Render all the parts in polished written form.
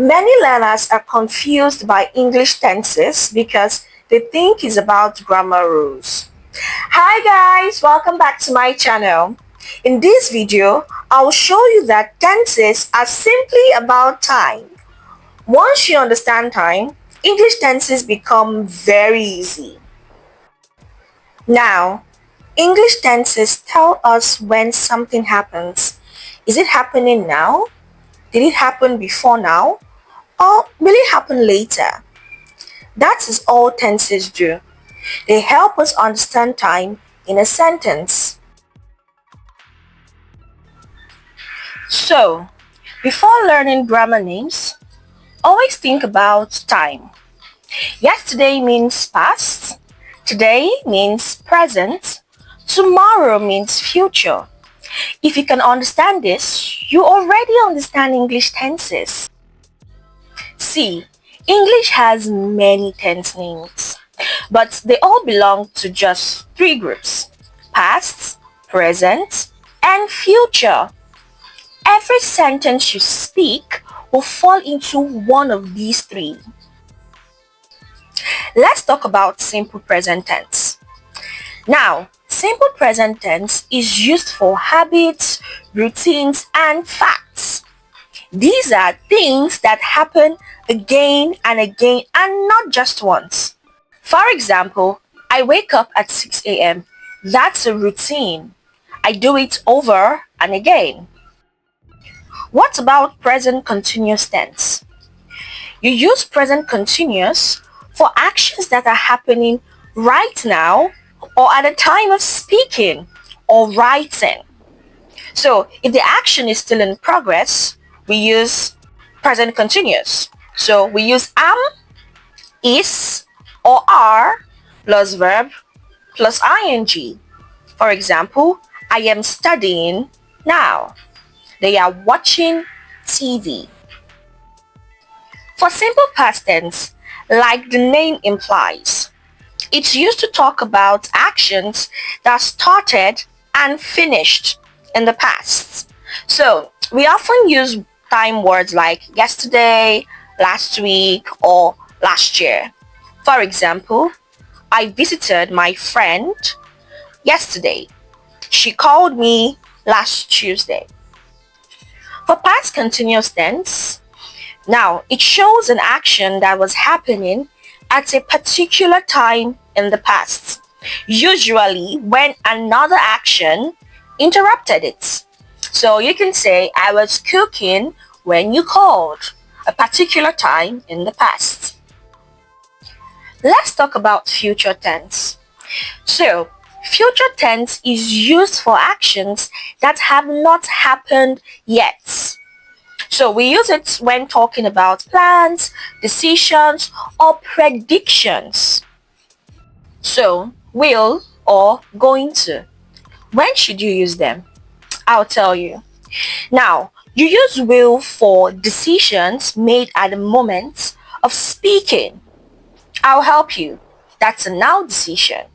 Many learners are confused by English tenses because they think it's about grammar rules. Hi guys, welcome back to my channel. In this video, I'll show you that tenses are simply about time. Once you understand time, English tenses become very easy. Now, English tenses tell us when something happens. Is it happening now? Did it happen before now? Or will it happen later? That is all tenses do. They help us understand time in a sentence. So, before learning grammar names, always think about time. Yesterday means past, today means present, tomorrow means future. If you can understand this, you already understand English tenses. See, English has many tense names, but they all belong to just three groups: past, present, and future. Every sentence you speak will fall into one of these three. Let's talk about simple present tense. Now, simple present tense is used for habits, routines, and facts. These are things that happen again and again and not just once. For example, I wake up at 6 a.m. That's a routine. I do it over and again. What about present continuous tense? You use present continuous for actions that are happening right now or at the time of speaking or writing. So if the action is still in progress, we use present continuous. So we use am, is, or are plus verb plus ing. For example, I am studying now. They are watching TV. For simple past tense, like the name implies, it's used to talk about actions that started and finished in the past. So we often use time words like yesterday, last week, or last year. For example, I visited my friend yesterday. She called me last Tuesday. For past continuous tense, now it shows an action that was happening at a particular time in the past, usually when another action interrupted it. So you can say, I was cooking when you called, a particular time in the past. Let's talk about future tense. So, future tense is used for actions that have not happened yet. So we use it when talking about plans, decisions, or predictions. So, will or going to. When should you use them? I'll tell you. Now, you use will for decisions made at the moment of speaking. I'll help you. That's a now decision.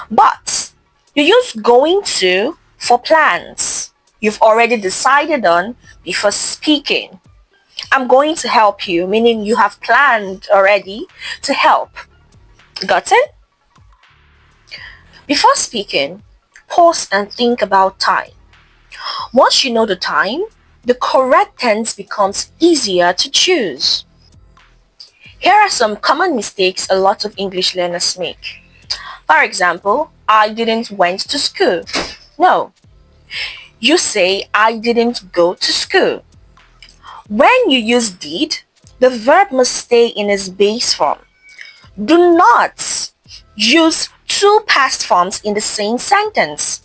But you use going to for plans you've already decided on before speaking. I'm going to help you, meaning you have planned already to help. Got it? Before speaking, pause and think about time. Once you know the time, the correct tense becomes easier to choose. Here are some common mistakes a lot of English learners make. For example, I didn't went to school. No. You say I didn't go to school. When you use did, the verb must stay in its base form. Do not use two past forms in the same sentence.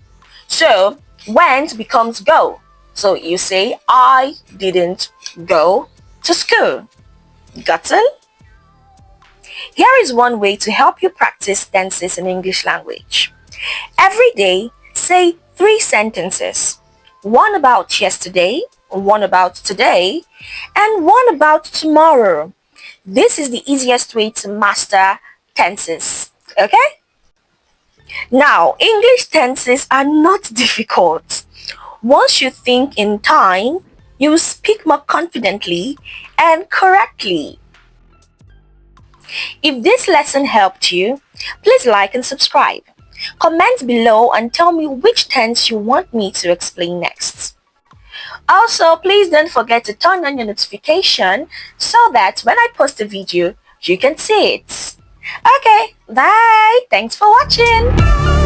So, went becomes go. So you say I didn't go to school. Gotten? Here is one way to help you practice tenses in English language. Every day, say 3 sentences. One about yesterday, one about today, and one about tomorrow. This is the easiest way to master tenses. Okay? Now, English tenses are not difficult. Once you think in time, You speak more confidently and correctly. If this lesson helped you, please like and subscribe. Comment below and tell me which tense you want me to explain next. Also, please don't forget to turn on your notification so that when I post a video, you can see it. Okay, bye. Thanks for watching.